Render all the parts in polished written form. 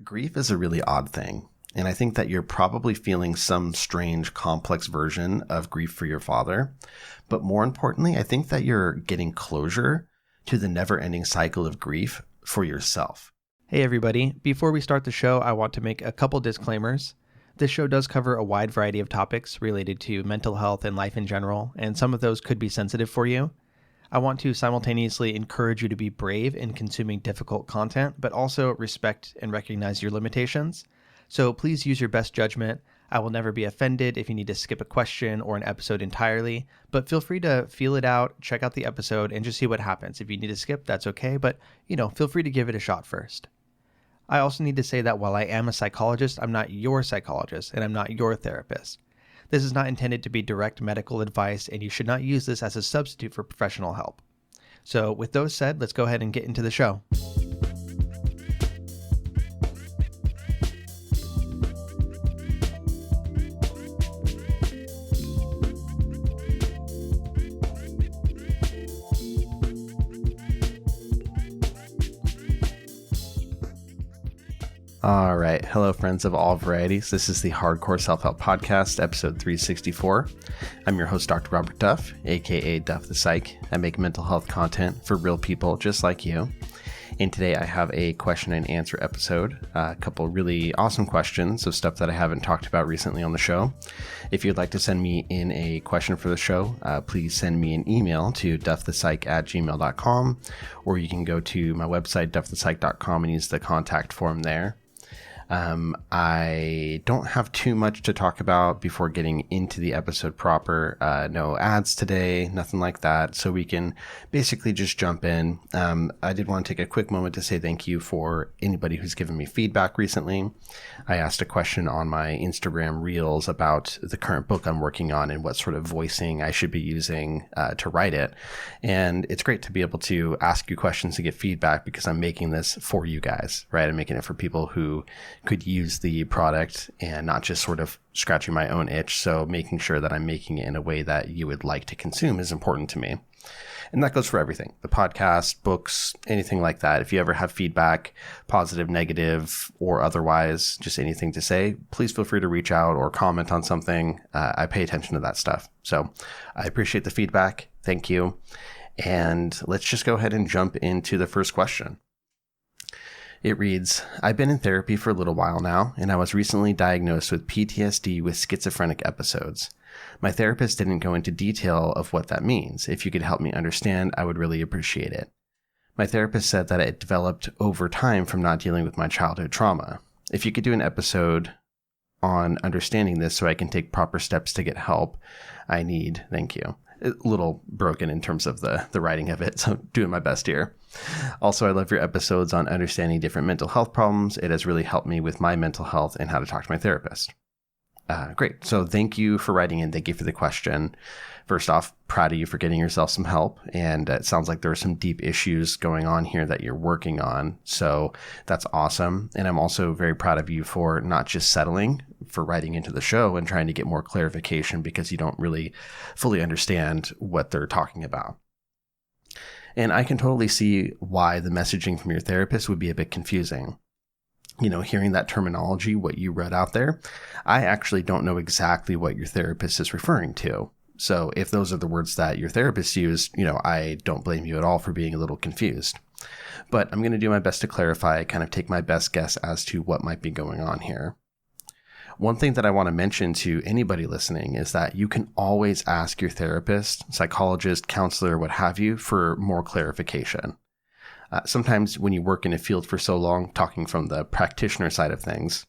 Grief is a really odd thing, and I think that you're probably feeling some strange, complex version of grief for your father. But more importantly, I think that you're getting closure to the never-ending cycle of grief for yourself. Hey everybody, before we start the show, I want to make a couple disclaimers. This show does cover a wide variety of topics related to mental health and life in general, and some of those could be sensitive for you. I want to simultaneously encourage you to be brave in consuming difficult content, but also respect and recognize your limitations. So please use your best judgment. I will never be offended if you need to skip a question or an episode entirely, but feel free to feel it out, check out the episode, and just see what happens. If you need to skip, that's okay, but feel free to give it a shot first. I also need to say that while I am a psychologist, I'm not your psychologist, and I'm not your therapist. This is not intended to be direct medical advice, and you should not use this as a substitute for professional help. So with those said, let's go ahead and get into the show. All right. Hello, friends of all varieties. This is the Hardcore Self-Help Podcast, episode 364. I'm your host, Dr. Robert Duff, aka Duff the Psych. I make mental health content for real people just like you. And today I have a question and answer episode, a couple really awesome questions of stuff that I haven't talked about recently on the show. If you'd like to send me in a question for the show, please send me an email to duffthepsych@gmail.com, or you can go to my website, duffthepsych.com, and use the contact form there. I don't have too much to talk about before getting into the episode proper. No ads today, nothing like that. So we can basically just jump in. I did want to take a quick moment to say thank you for anybody who's given me feedback recently. I asked a question on my Instagram Reels about the current book I'm working on and what sort of voicing I should be using to write it. And it's great to be able to ask you questions to get feedback because I'm making this for you guys, right? I'm making it for people who could use the product and not just sort of scratching my own itch. So making sure that I'm making it in a way that you would like to consume is important to me. And that goes for everything, the podcast, books, anything like that. If you ever have feedback, positive, negative, or otherwise, just anything to say, please feel free to reach out or comment on something. I pay attention to that stuff. So I appreciate the feedback. Thank you. And let's just go ahead and jump into the first question. It reads, I've been in therapy for a little while now, and I was recently diagnosed with PTSD with schizophrenic episodes. My therapist didn't go into detail of what that means. If you could help me understand, I would really appreciate it. My therapist said that it developed over time from not dealing with my childhood trauma. If you could do an episode on understanding this so I can take proper steps to get help I need, thank you. A little broken in terms of the writing of it, so doing my best here. Also, I love your episodes on understanding different mental health problems. It has really helped me with my mental health and how to talk to my therapist. Great. So thank you for writing in. Thank you for the question. First off, proud of you for getting yourself some help. And it sounds like there are some deep issues going on here that you're working on. So that's awesome. And I'm also very proud of you for not just settling, for writing into the show and trying to get more clarification because you don't really fully understand what they're talking about. And I can totally see why the messaging from your therapist would be a bit confusing. Hearing that terminology, what you read out there, I actually don't know exactly what your therapist is referring to. So if those are the words that your therapist used, I don't blame you at all for being a little confused. But I'm going to do my best to clarify, kind of take my best guess as to what might be going on here. One thing that I want to mention to anybody listening is that you can always ask your therapist, psychologist, counselor, what have you, for more clarification. Sometimes when you work in a field for so long, talking from the practitioner side of things,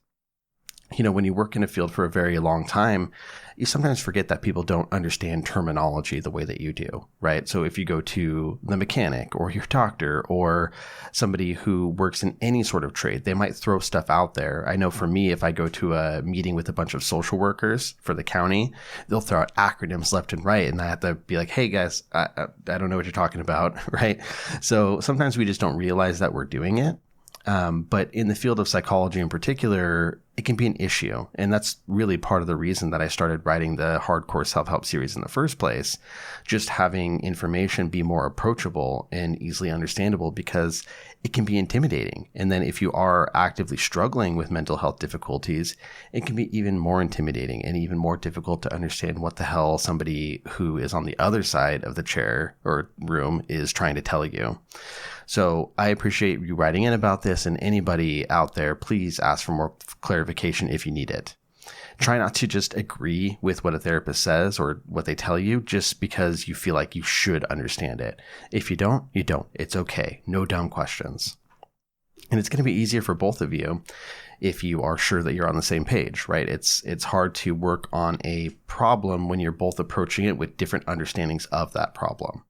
when you work in a field for a very long time, you sometimes forget that people don't understand terminology the way that you do, right? So if you go to the mechanic or your doctor or somebody who works in any sort of trade, they might throw stuff out there. I know for me, if I go to a meeting with a bunch of social workers for the county, they'll throw out acronyms left and right. And I have to be like, hey guys, I don't know what you're talking about, right? So sometimes we just don't realize that we're doing it. But in the field of psychology in particular, it can be an issue. And that's really part of the reason that I started writing the hardcore self-help series in the first place. Just having information be more approachable and easily understandable, because it can be intimidating. And then if you are actively struggling with mental health difficulties, it can be even more intimidating and even more difficult to understand what the hell somebody who is on the other side of the chair or room is trying to tell you. So I appreciate you writing in about this, and anybody out there, please ask for more clarification if you need it. Try not to just agree with what a therapist says or what they tell you just because you feel like you should understand it. If you don't, you don't. It's okay. No dumb questions. And it's going to be easier for both of you if you are sure that you're on the same page, right? It's hard to work on a problem when you're both approaching it with different understandings of that problem.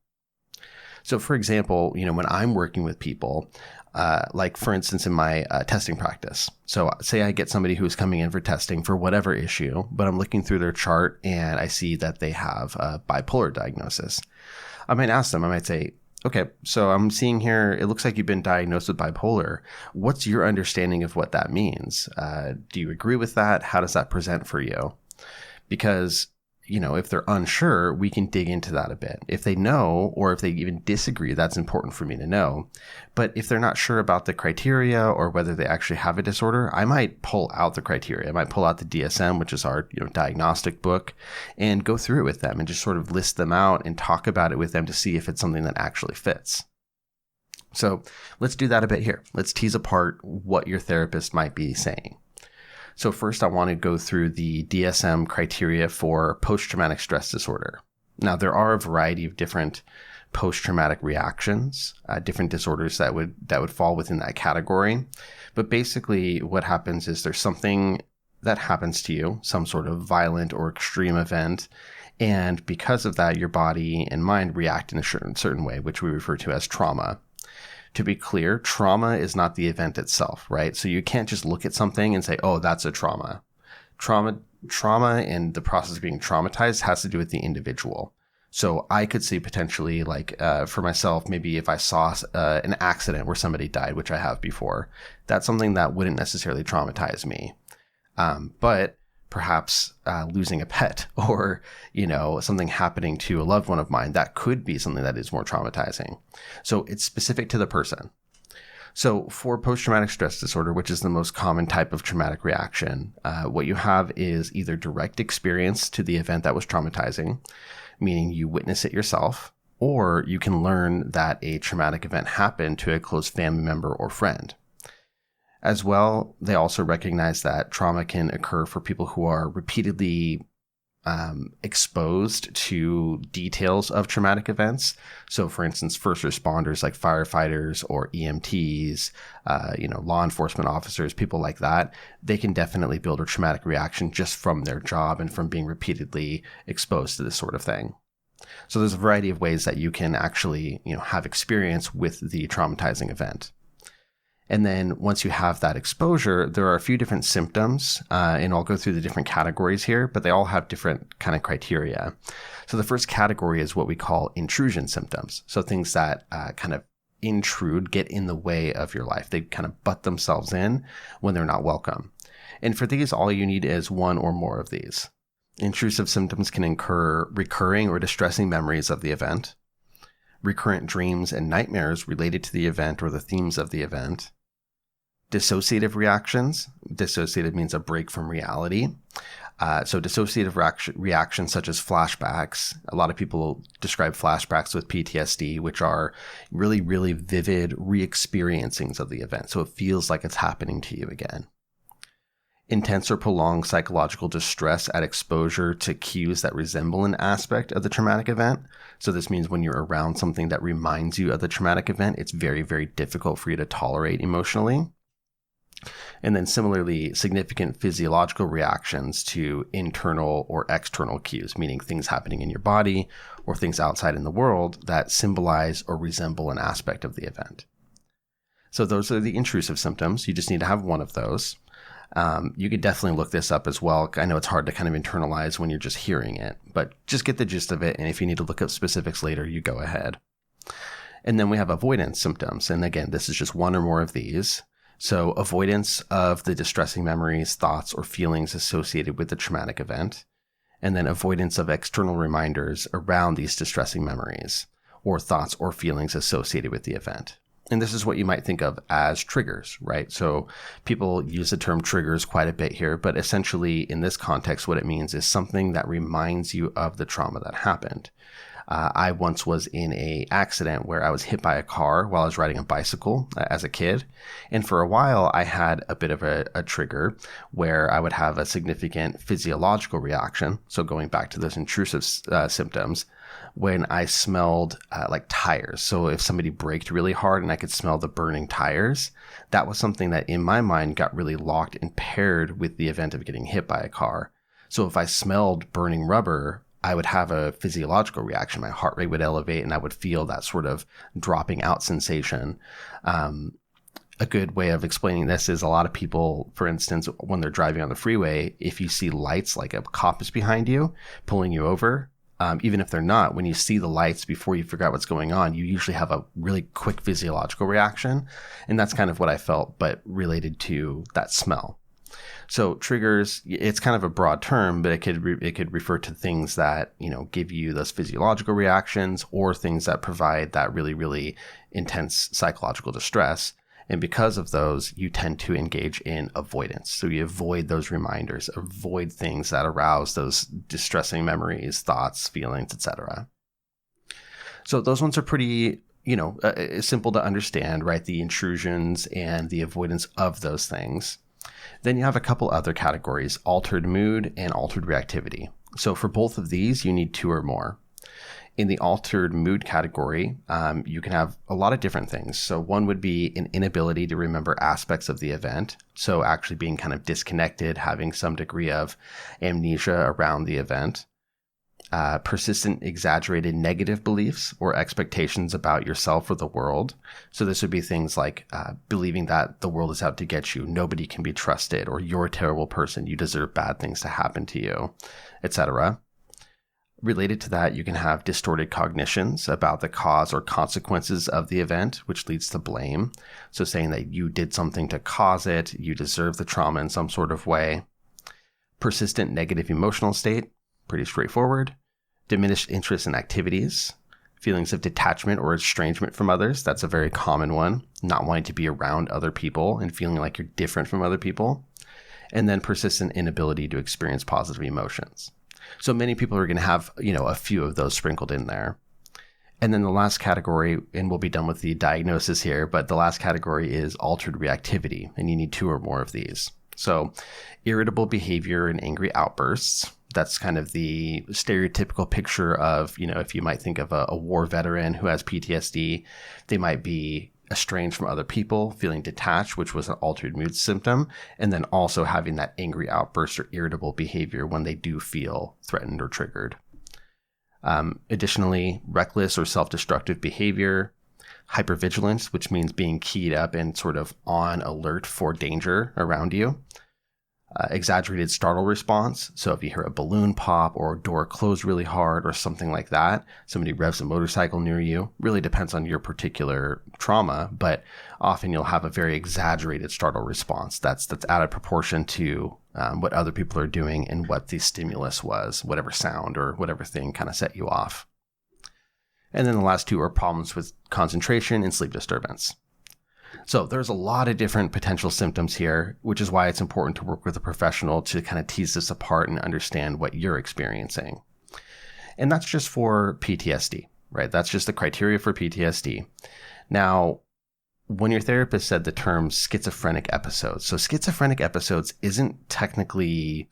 So for example, when I'm working with people, like for instance, in my testing practice. So say I get somebody who's coming in for testing for whatever issue, but I'm looking through their chart and I see that they have a bipolar diagnosis. I might ask them, I might say, okay, so I'm seeing here, it looks like you've been diagnosed with bipolar. What's your understanding of what that means? Do you agree with that? How does that present for you? Because if they're unsure, we can dig into that a bit. If they know, or if they even disagree, that's important for me to know. But if they're not sure about the criteria or whether they actually have a disorder, I might pull out the criteria. I might pull out the DSM, which is our diagnostic book, and go through it with them and just sort of list them out and talk about it with them to see if it's something that actually fits. So let's do that a bit here. Let's tease apart what your therapist might be saying. So first, I want to go through the DSM criteria for post-traumatic stress disorder. Now, there are a variety of different post-traumatic reactions, different disorders that would fall within that category. But basically, what happens is there's something that happens to you, some sort of violent or extreme event, and because of that, your body and mind react in a certain way, which we refer to as trauma. To be clear, trauma is not the event itself, right? So you can't just look at something and say, oh, that's a trauma. Trauma and the process of being traumatized has to do with the individual. So I could see potentially, like for myself, maybe if I saw an accident where somebody died, which I have before, that's something that wouldn't necessarily traumatize me. But perhaps losing a pet or, something happening to a loved one of mine, that could be something that is more traumatizing. So it's specific to the person. So for post-traumatic stress disorder, which is the most common type of traumatic reaction, what you have is either direct experience to the event that was traumatizing, meaning you witness it yourself, or you can learn that a traumatic event happened to a close family member or friend. As well, they also recognize that trauma can occur for people who are repeatedly exposed to details of traumatic events. So, for instance, first responders like firefighters or EMTs, law enforcement officers, people like that, they can definitely build a traumatic reaction just from their job and from being repeatedly exposed to this sort of thing. So there's a variety of ways that you can actually, have experience with the traumatizing event. And then once you have that exposure, there are a few different symptoms, and I'll go through the different categories here, but they all have different kind of criteria. So the first category is what we call intrusion symptoms. So things that kind of intrude, get in the way of your life. They kind of butt themselves in when they're not welcome. And for these, all you need is one or more of these. Intrusive symptoms can incur recurring or distressing memories of the event, recurrent dreams and nightmares related to the event or the themes of the event, dissociative reactions. Dissociative means a break from reality. So dissociative reactions such as flashbacks. A lot of people describe flashbacks with PTSD, which are really, really vivid re-experiencings of the event. So it feels like it's happening to you again. Intense or prolonged psychological distress at exposure to cues that resemble an aspect of the traumatic event. So this means when you're around something that reminds you of the traumatic event, it's very, very difficult for you to tolerate emotionally. And then similarly, significant physiological reactions to internal or external cues, meaning things happening in your body or things outside in the world that symbolize or resemble an aspect of the event. So those are the intrusive symptoms. You just need to have one of those. You could definitely look this up as well. I know it's hard to kind of internalize when you're just hearing it, but just get the gist of it. And if you need to look up specifics later, you go ahead. And then we have avoidance symptoms. And again, this is just one or more of these. So avoidance of the distressing memories, thoughts, or feelings associated with the traumatic event, and then avoidance of external reminders around these distressing memories or thoughts or feelings associated with the event. And this is what you might think of as triggers, right? So people use the term triggers quite a bit here, but essentially in this context, what it means is something that reminds you of the trauma that happened. I once was in an accident where I was hit by a car while I was riding a bicycle as a kid. And for a while, I had a bit of a trigger where I would have a significant physiological reaction. So going back to those intrusive symptoms, when I smelled like tires. So if somebody braked really hard and I could smell the burning tires, that was something that in my mind got really locked and paired with the event of getting hit by a car. So if I smelled burning rubber, I would have a physiological reaction. My heart rate would elevate and I would feel that sort of dropping out sensation. A good way of explaining this is a lot of people, for instance, when they're driving on the freeway, if you see lights like a cop is behind you, pulling you over, even if they're not, when you see the lights before you figure out what's going on, you usually have a really quick physiological reaction. And that's kind of what I felt, but related to that smell. So triggers, it's kind of a broad term, but it could refer to things that, give you those physiological reactions or things that provide that really, really intense psychological distress. And because of those, you tend to engage in avoidance. So you avoid those reminders, avoid things that arouse those distressing memories, thoughts, feelings, etc. So those ones are pretty, simple to understand, right? The intrusions and the avoidance of those things. Then you have a couple other categories, altered mood and altered reactivity. So for both of these, you need two or more. In the altered mood category, you can have a lot of different things. So one would be an inability to remember aspects of the event. So actually being kind of disconnected, having some degree of amnesia around the event. Persistent, exaggerated negative beliefs or expectations about yourself or the world. So this would be things like believing that the world is out to get you, nobody can be trusted, or you're a terrible person, you deserve bad things to happen to you, etc. Related to that, you can have distorted cognitions about the cause or consequences of the event, which leads to blame. So saying that you did something to cause it, you deserve the trauma in some sort of way. Persistent negative emotional state, pretty straightforward. Diminished interest in activities, feelings of detachment or estrangement from others. That's a very common one. Not wanting to be around other people and feeling like you're different from other people. And then persistent inability to experience positive emotions. So many people are going to have, a few of those sprinkled in there. And then the last category, and we'll be done with the diagnosis here, but the last category is altered reactivity, and you need two or more of these. So irritable behavior and angry outbursts. That's kind of the stereotypical picture of, if you might think of a war veteran who has PTSD, they might be estranged from other people, feeling detached, which was an altered mood symptom, and then also having that angry outburst or irritable behavior when they do feel threatened or triggered. Additionally, reckless or self-destructive behavior, hypervigilance, which means being keyed up and sort of on alert for danger around you. Exaggerated startle response. So if you hear a balloon pop or a door close really hard or something like that, somebody revs a motorcycle near you, really depends on your particular trauma, but often you'll have a very exaggerated startle response that's out of proportion to what other people are doing and what the stimulus was, whatever sound or whatever thing kind of set you off. And then the last two are problems with concentration and sleep disturbance. So there's a lot of different potential symptoms here, which is why it's important to work with a professional to kind of tease this apart and understand what you're experiencing. And that's just for PTSD, right? That's just the criteria for PTSD. Now, when your therapist said the term schizophrenic episodes, so schizophrenic episodes isn't technically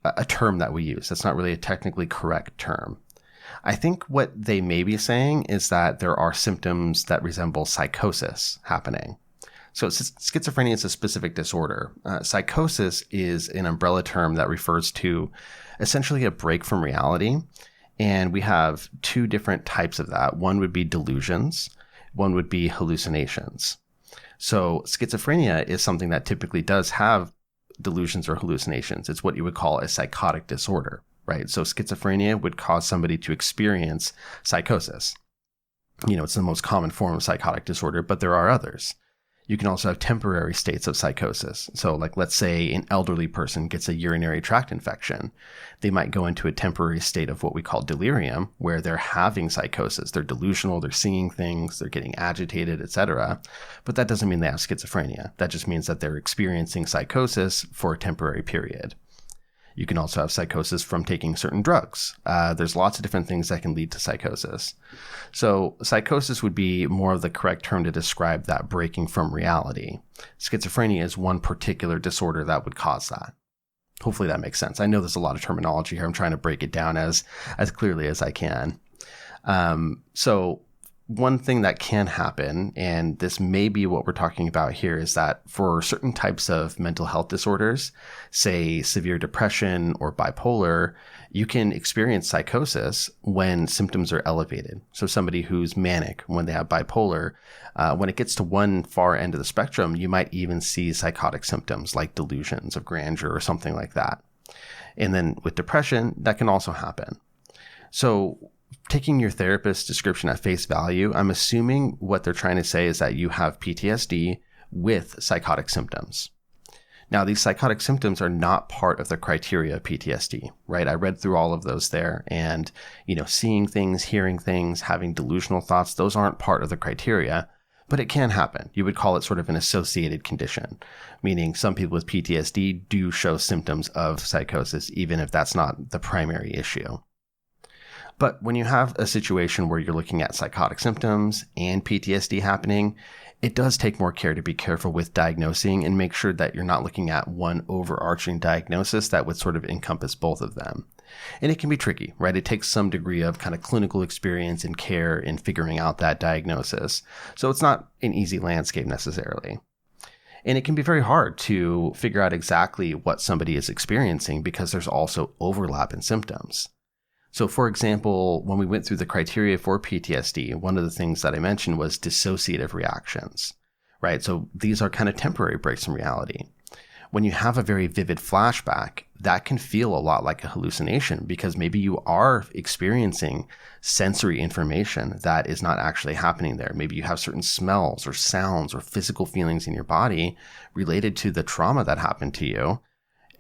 a term that we use. That's not really a technically correct term. I think what they may be saying is that there are symptoms that resemble psychosis happening. So schizophrenia is a specific disorder. Psychosis is an umbrella term that refers to essentially a break from reality. And we have two different types of that. One would be delusions. One would be hallucinations. So schizophrenia is something that typically does have delusions or hallucinations. It's what you would call a psychotic disorder, right? So schizophrenia would cause somebody to experience psychosis. It's the most common form of psychotic disorder, but there are others. You can also have temporary states of psychosis. So like, let's say an elderly person gets a urinary tract infection. They might go into a temporary state of what we call delirium, where they're having psychosis. They're delusional, they're seeing things, they're getting agitated, etc. But that doesn't mean they have schizophrenia. That just means that they're experiencing psychosis for a temporary period. You can also have psychosis from taking certain drugs. There's lots of different things that can lead to psychosis. So psychosis would be more of the correct term to describe that breaking from reality. Schizophrenia is one particular disorder that would cause that. Hopefully that makes sense. I know there's a lot of terminology here. I'm trying to break it down as clearly as I can. So one thing that can happen, and this may be what we're talking about here, is that for certain types of mental health disorders, say severe depression or bipolar, you can experience psychosis when symptoms are elevated. So somebody who's manic, when they have bipolar, when it gets to one far end of the spectrum, you might even see psychotic symptoms like delusions of grandeur or something like that. And then with depression, that can also happen. So taking your therapist's description at face value, I'm assuming what they're trying to say is that you have PTSD with psychotic symptoms. Now, these psychotic symptoms are not part of the criteria of PTSD, right? I read through all of those there, and, seeing things, hearing things, having delusional thoughts, those aren't part of the criteria, but it can happen. You would call it sort of an associated condition, meaning some people with PTSD do show symptoms of psychosis, even if that's not the primary issue. But when you have a situation where you're looking at psychotic symptoms and PTSD happening, it does take more care to be careful with diagnosing and make sure that you're not looking at one overarching diagnosis that would sort of encompass both of them. And it can be tricky, right? It takes some degree of kind of clinical experience and care in figuring out that diagnosis. So it's not an easy landscape necessarily. And it can be very hard to figure out exactly what somebody is experiencing because there's also overlap in symptoms. So for example, when we went through the criteria for PTSD, one of the things that I mentioned was dissociative reactions, right? So these are kind of temporary breaks from reality. When you have a very vivid flashback, that can feel a lot like a hallucination because maybe you are experiencing sensory information that is not actually happening there. Maybe you have certain smells or sounds or physical feelings in your body related to the trauma that happened to you,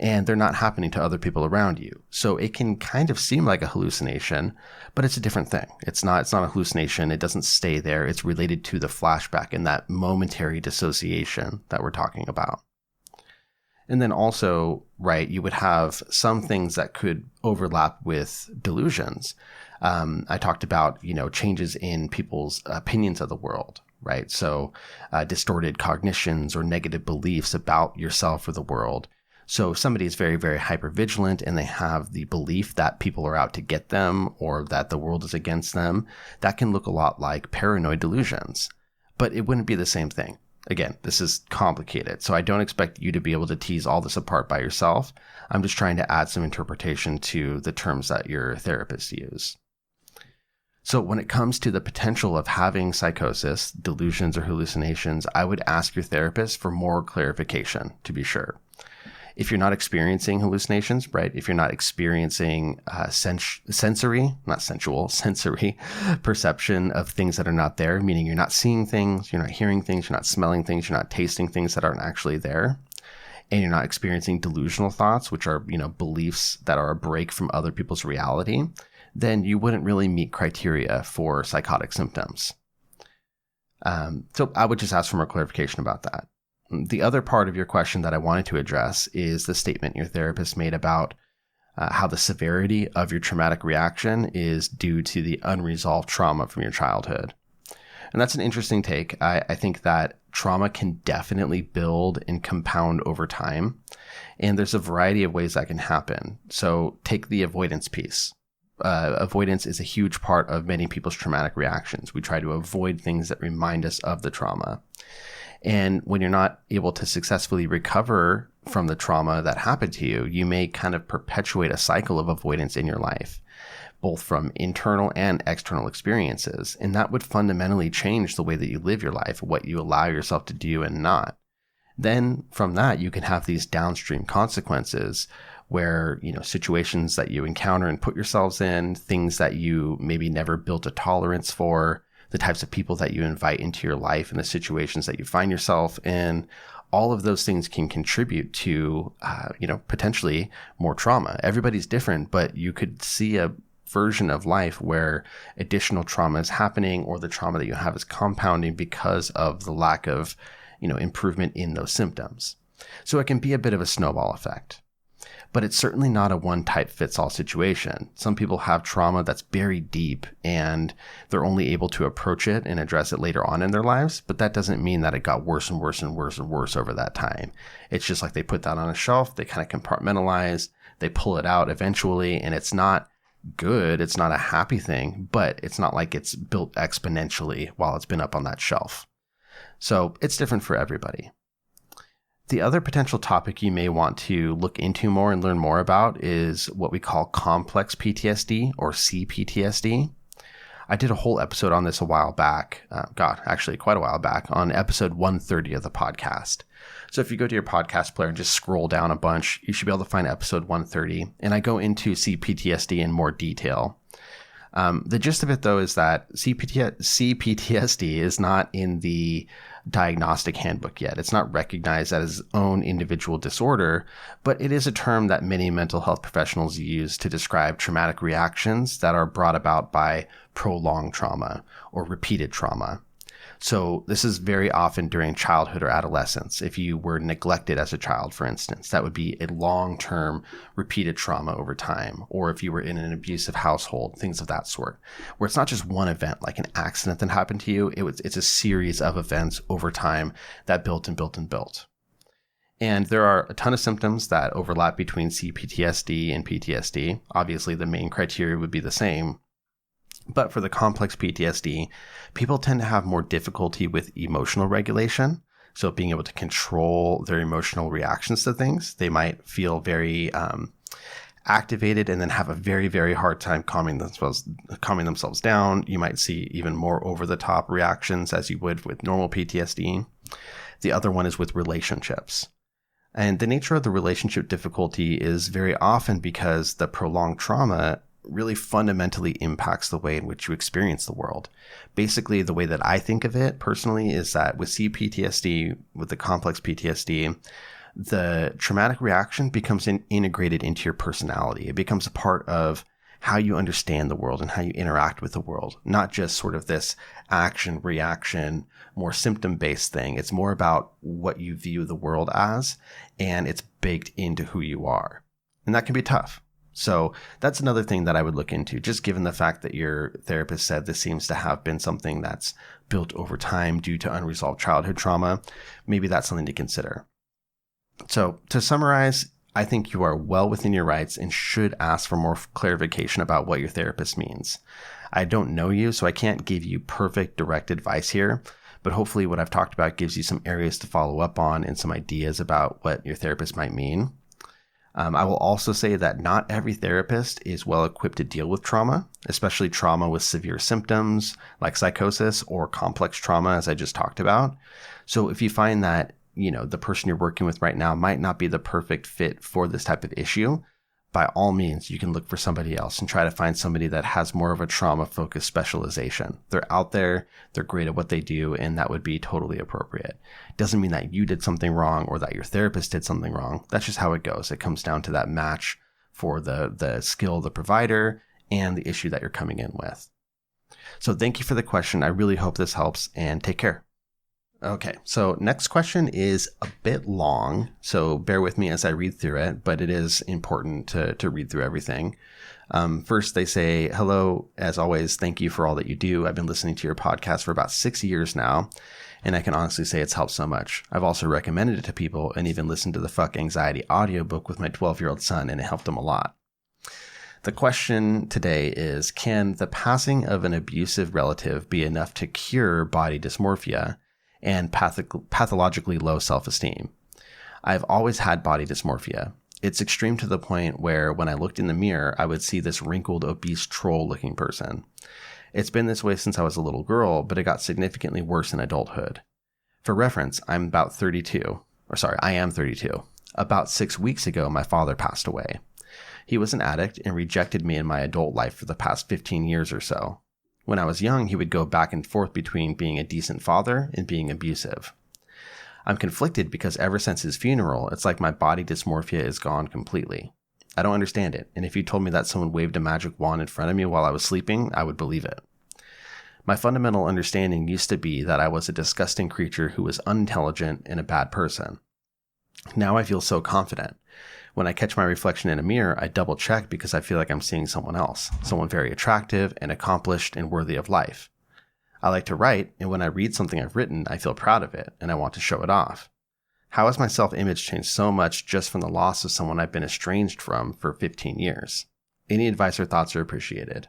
and they're not happening to other people around you. So it can kind of seem like a hallucination, but it's a different thing. It's not a hallucination. It doesn't stay there. It's related to the flashback and that momentary dissociation that we're talking about. And then also, right, you would have some things that could overlap with delusions. I talked about, changes in people's opinions of the world, right? So distorted cognitions or negative beliefs about yourself or the world. So if somebody is very, very hypervigilant and they have the belief that people are out to get them or that the world is against them, that can look a lot like paranoid delusions. But it wouldn't be the same thing. Again, this is complicated, so I don't expect you to be able to tease all this apart by yourself. I'm just trying to add some interpretation to the terms that your therapist use. So when it comes to the potential of having psychosis, delusions, or hallucinations, I would ask your therapist for more clarification to be sure. If you're not experiencing hallucinations, right? If you're not experiencing sensory perception of things that are not there, meaning you're not seeing things, you're not hearing things, you're not smelling things, you're not tasting things that aren't actually there, and you're not experiencing delusional thoughts, which are, beliefs that are a break from other people's reality, then you wouldn't really meet criteria for psychotic symptoms. So I would just ask for more clarification about that. The other part of your question that I wanted to address is the statement your therapist made about how the severity of your traumatic reaction is due to the unresolved trauma from your childhood. And that's an interesting take. I think that trauma can definitely build and compound over time. And there's a variety of ways that can happen. So take the avoidance piece. Avoidance is a huge part of many people's traumatic reactions. We try to avoid things that remind us of the trauma. And when you're not able to successfully recover from the trauma that happened to you, you may kind of perpetuate a cycle of avoidance in your life, both from internal and external experiences. And that would fundamentally change the way that you live your life, what you allow yourself to do and not. Then from that, you can have these downstream consequences where, situations that you encounter and put yourselves in, things that you maybe never built a tolerance for, the types of people that you invite into your life and the situations that you find yourself in. All of those things can contribute to, potentially more trauma. Everybody's different, but you could see a version of life where additional trauma is happening, or the trauma that you have is compounding because of the lack of, improvement in those symptoms. So it can be a bit of a snowball effect. But it's certainly not a one-type-fits-all situation. Some people have trauma that's buried deep and they're only able to approach it and address it later on in their lives, but that doesn't mean that it got worse and worse and worse and worse over that time. It's just like they put that on a shelf, they kind of compartmentalize, they pull it out eventually, and it's not good, it's not a happy thing, but it's not like it's built exponentially while it's been up on that shelf. So it's different for everybody. The other potential topic you may want to look into more and learn more about is what we call complex PTSD, or CPTSD. I did a whole episode on this a while back, actually quite a while back, on episode 130 of the podcast. So if you go to your podcast player and just scroll down a bunch, you should be able to find episode 130. And I go into CPTSD in more detail. The gist of it, though, is that CPTSD is not in the diagnostic handbook yet. It's not recognized as its own individual disorder, but it is a term that many mental health professionals use to describe traumatic reactions that are brought about by prolonged trauma or repeated trauma. So this is very often during childhood or adolescence. If you were neglected as a child, for instance, that would be a long-term repeated trauma over time. Or if you were in an abusive household, things of that sort, where it's not just one event, like an accident that happened to you. It's a series of events over time that built and built and built. And there are a ton of symptoms that overlap between CPTSD and PTSD. Obviously, the main criteria would be the same. But for the complex PTSD, people tend to have more difficulty with emotional regulation. So being able to control their emotional reactions to things. They might feel very activated and then have a very, very hard time calming themselves down. You might see even more over-the-top reactions as you would with normal PTSD. The other one is with relationships. And the nature of the relationship difficulty is very often because the prolonged trauma really fundamentally impacts the way in which you experience the world. Basically, the way that I think of it personally is that with CPTSD, with the complex PTSD, the traumatic reaction becomes integrated into your personality. It becomes a part of how you understand the world and how you interact with the world, not just sort of this action, reaction, more symptom-based thing. It's more about what you view the world as, and it's baked into who you are. And that can be tough. So that's another thing that I would look into, just given the fact that your therapist said this seems to have been something that's built over time due to unresolved childhood trauma. Maybe that's something to consider. So to summarize, I think you are well within your rights and should ask for more clarification about what your therapist means. I don't know you, so I can't give you perfect direct advice here, but hopefully what I've talked about gives you some areas to follow up on and some ideas about what your therapist might mean. I will also say that not every therapist is well equipped to deal with trauma, especially trauma with severe symptoms like psychosis or complex trauma, as I just talked about. So if you find that, the person you're working with right now might not be the perfect fit for this type of issue, by all means, you can look for somebody else and try to find somebody that has more of a trauma-focused specialization. They're out there, they're great at what they do, and that would be totally appropriate. Doesn't mean that you did something wrong or that your therapist did something wrong. That's just how it goes. It comes down to that match for the skill of the provider and the issue that you're coming in with. So thank you for the question. I really hope this helps, and take care. Okay, so next question is a bit long, so bear with me as I read through it, but it is important to read through everything. First, they say, hello, as always, thank you for all that you do. I've been listening to your podcast for about 6 years now, and I can honestly say it's helped so much. I've also recommended it to people and even listened to the Fuck Anxiety audiobook with my 12-year-old son, and it helped him a lot. The question today is, can the passing of an abusive relative be enough to cure body dysmorphia and pathologically low self-esteem? I've always had body dysmorphia. It's extreme to the point where when I looked in the mirror, I would see this wrinkled, obese, troll-looking person. It's been this way since I was a little girl, but it got significantly worse in adulthood. For reference, I am 32. About 6 weeks ago, my father passed away. He was an addict and rejected me in my adult life for the past 15 years or so. When I was young, he would go back and forth between being a decent father and being abusive. I'm conflicted because ever since his funeral, it's like my body dysmorphia is gone completely. I don't understand it, and if you told me that someone waved a magic wand in front of me while I was sleeping, I would believe it. My fundamental understanding used to be that I was a disgusting creature who was unintelligent and a bad person. Now I feel so confident. When I catch my reflection in a mirror, I double check because I feel like I'm seeing someone else, someone very attractive and accomplished and worthy of life. I like to write, and when I read something I've written, I feel proud of it and I want to show it off. How has my self-image changed so much just from the loss of someone I've been estranged from for 15 years? Any advice or thoughts are appreciated.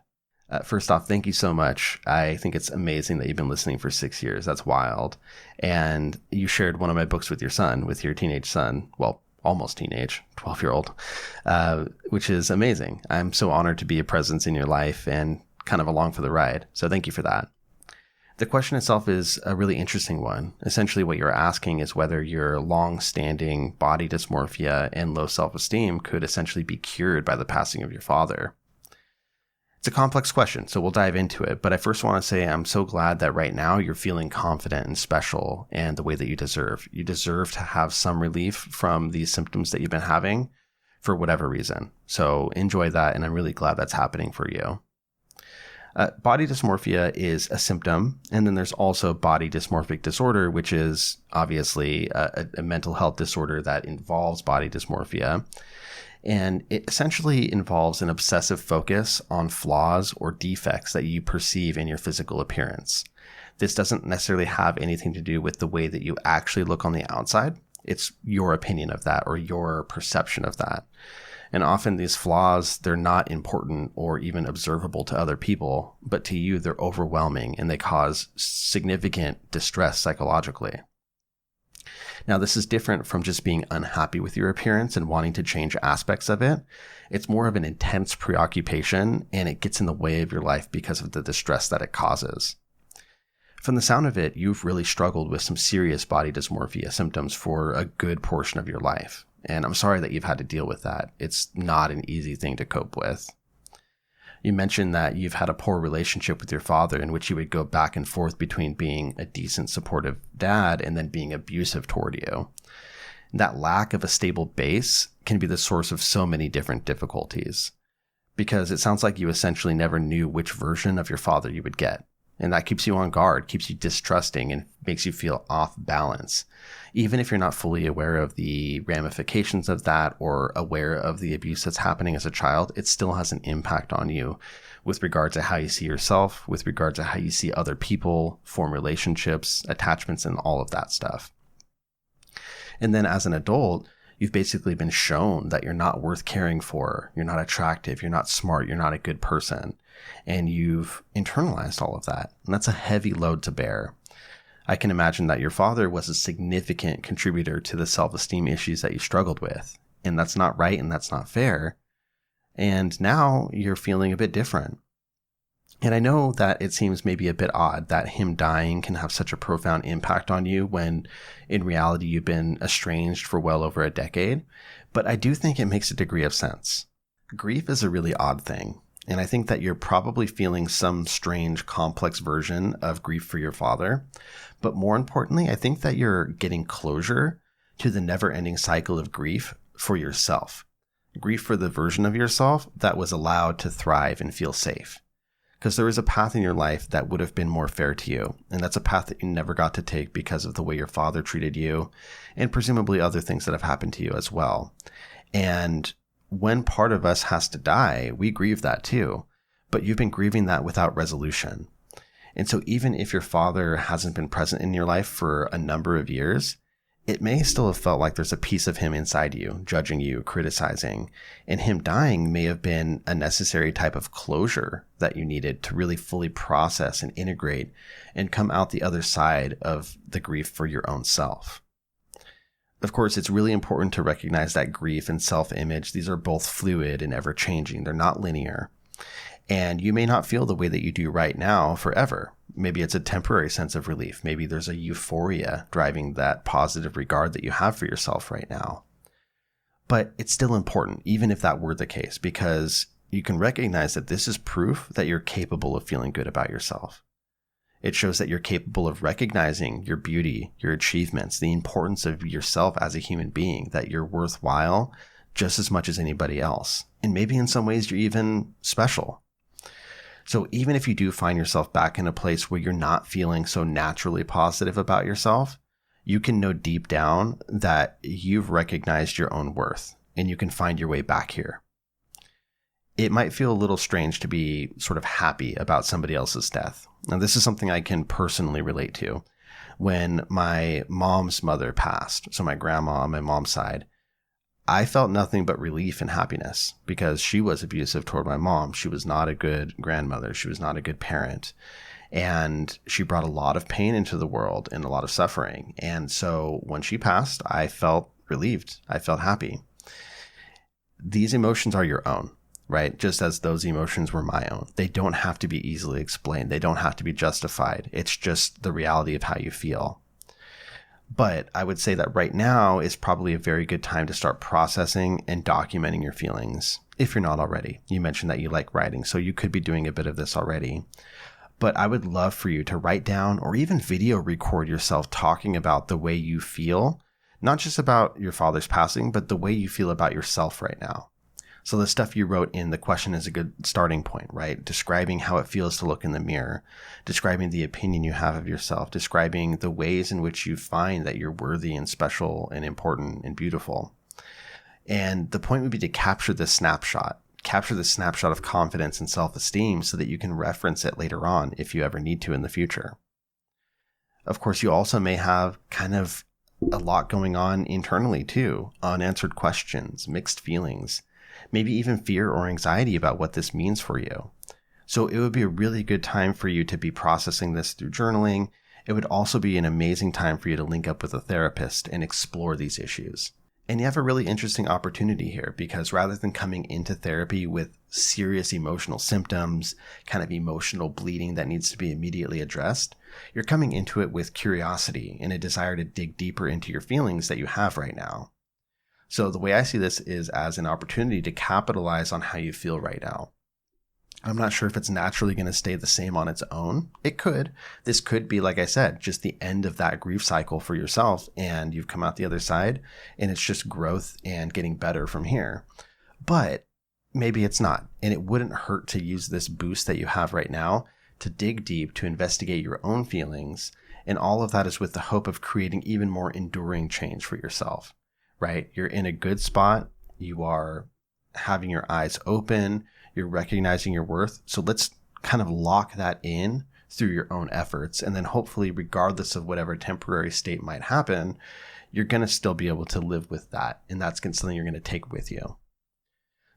First off, thank you so much. I think it's amazing that you've been listening for 6 years. That's wild. And you shared one of my books with your son, with your teenage son. Well, almost teenage, 12-year-old, which is amazing. I'm so honored to be a presence in your life and kind of along for the ride. So thank you for that. The question itself is a really interesting one. Essentially, what you're asking is whether your long-standing body dysmorphia and low self-esteem could essentially be cured by the passing of your father. It's a complex question, so we'll dive into it. But I first want to say I'm so glad that right now you're feeling confident and special and the way that you deserve. You deserve to have some relief from these symptoms that you've been having for whatever reason. So enjoy that, and I'm really glad that's happening for you. Body dysmorphia is a symptom, and then there's also body dysmorphic disorder, which is obviously a mental health disorder that involves body dysmorphia. And it essentially involves an obsessive focus on flaws or defects that you perceive in your physical appearance. This doesn't necessarily have anything to do with the way that you actually look on the outside. It's your opinion of that or your perception of that. And often these flaws, they're not important or even observable to other people, but to you, they're overwhelming and they cause significant distress psychologically. Now, this is different from just being unhappy with your appearance and wanting to change aspects of it. It's more of an intense preoccupation, and it gets in the way of your life because of the distress that it causes. From the sound of it, you've really struggled with some serious body dysmorphia symptoms for a good portion of your life. And I'm sorry that you've had to deal with that. It's not an easy thing to cope with. You mentioned that you've had a poor relationship with your father in which you would go back and forth between being a decent, supportive dad and then being abusive toward you. That lack of a stable base can be the source of so many different difficulties because it sounds like you essentially never knew which version of your father you would get. And that keeps you on guard, keeps you distrusting, and makes you feel off balance. Even if you're not fully aware of the ramifications of that or aware of the abuse that's happening as a child, it still has an impact on you with regard to how you see yourself, with regard to how you see other people, form relationships, attachments, and all of that stuff. And then as an adult, you've basically been shown that you're not worth caring for, you're not attractive, you're not smart, you're not a good person. And you've internalized all of that. And that's a heavy load to bear. I can imagine that your father was a significant contributor to the self-esteem issues that you struggled with. And that's not right and that's not fair. And now you're feeling a bit different. And I know that it seems maybe a bit odd that him dying can have such a profound impact on you when in reality you've been estranged for well over a decade. But I do think it makes a degree of sense. Grief is a really odd thing. And I think that you're probably feeling some strange, complex version of grief for your father. But more importantly, I think that you're getting closure to the never-ending cycle of grief for yourself. Grief for the version of yourself that was allowed to thrive and feel safe. Because there was a path in your life that would have been more fair to you. And that's a path that you never got to take because of the way your father treated you and presumably other things that have happened to you as well. And when part of us has to die, we grieve that too, but you've been grieving that without resolution. And so even if your father hasn't been present in your life for a number of years, it may still have felt like there's a piece of him inside you, judging you, criticizing, and him dying may have been a necessary type of closure that you needed to really fully process and integrate and come out the other side of the grief for your own self. Of course, it's really important to recognize that grief and self-image, these are both fluid and ever-changing. They're not linear. And you may not feel the way that you do right now forever. Maybe it's a temporary sense of relief. Maybe there's a euphoria driving that positive regard that you have for yourself right now. But it's still important, even if that were the case, because you can recognize that this is proof that you're capable of feeling good about yourself. It shows that you're capable of recognizing your beauty, your achievements, the importance of yourself as a human being, that you're worthwhile just as much as anybody else. And maybe in some ways you're even special. So even if you do find yourself back in a place where you're not feeling so naturally positive about yourself, you can know deep down that you've recognized your own worth and you can find your way back here. It might feel a little strange to be sort of happy about somebody else's death. Now, this is something I can personally relate to. When my mom's mother passed, so my grandma on my mom's side, I felt nothing but relief and happiness because she was abusive toward my mom. She was not a good grandmother. She was not a good parent. And she brought a lot of pain into the world and a lot of suffering. And so when she passed, I felt relieved. I felt happy. These emotions are your own, right? Just as those emotions were my own. They don't have to be easily explained. They don't have to be justified. It's just the reality of how you feel. But I would say that right now is probably a very good time to start processing and documenting your feelings, if you're not already. You mentioned that you like writing, so you could be doing a bit of this already. But I would love for you to write down or even video record yourself talking about the way you feel, not just about your father's passing, but the way you feel about yourself right now. So the stuff you wrote in the question is a good starting point, right? Describing how it feels to look in the mirror, describing the opinion you have of yourself, describing the ways in which you find that you're worthy and special and important and beautiful. And the point would be to capture this snapshot of confidence and self-esteem so that you can reference it later on if you ever need to in the future. Of course, you also may have kind of a lot going on internally too, unanswered questions, mixed feelings, maybe even fear or anxiety about what this means for you. So it would be a really good time for you to be processing this through journaling. It would also be an amazing time for you to link up with a therapist and explore these issues. And you have a really interesting opportunity here because rather than coming into therapy with serious emotional symptoms, kind of emotional bleeding that needs to be immediately addressed, you're coming into it with curiosity and a desire to dig deeper into your feelings that you have right now. So the way I see this is as an opportunity to capitalize on how you feel right now. I'm not sure if it's naturally going to stay the same on its own. It could. This could be, like I said, just the end of that grief cycle for yourself and you've come out the other side and it's just growth and getting better from here. But maybe it's not. And it wouldn't hurt to use this boost that you have right now to dig deep, to investigate your own feelings. And all of that is with the hope of creating even more enduring change for yourself. Right? You're in a good spot. You are having your eyes open. You're recognizing your worth. So let's kind of lock that in through your own efforts. And then hopefully, regardless of whatever temporary state might happen, you're going to still be able to live with that. And that's something you're going to take with you.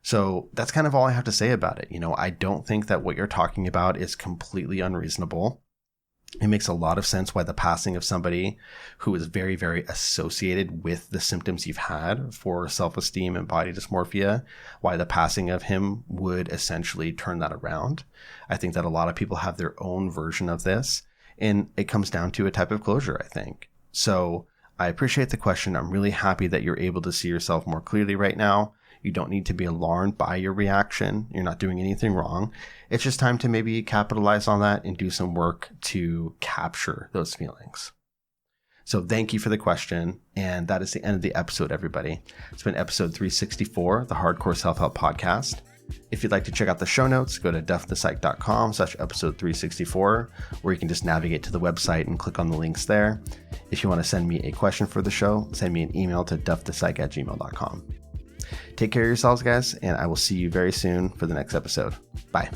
So that's kind of all I have to say about it. I don't think that what you're talking about is completely unreasonable. It makes a lot of sense why the passing of somebody who is very, very associated with the symptoms you've had for self-esteem and body dysmorphia, why the passing of him would essentially turn that around. I think that a lot of people have their own version of this, and it comes down to a type of closure, I think. So I appreciate the question. I'm really happy that you're able to see yourself more clearly right now. You don't need to be alarmed by your reaction. You're not doing anything wrong. It's just time to maybe capitalize on that and do some work to capture those feelings. So thank you for the question. And that is the end of the episode, everybody. It's been episode 364, the Hardcore Self-Help Podcast. If you'd like to check out the show notes, go to duffthepsych.com/episode 364, where you can just navigate to the website and click on the links there. If you want to send me a question for the show, send me an email to duffthepsych@gmail.com. Take care of yourselves, guys, and I will see you very soon for the next episode. Bye.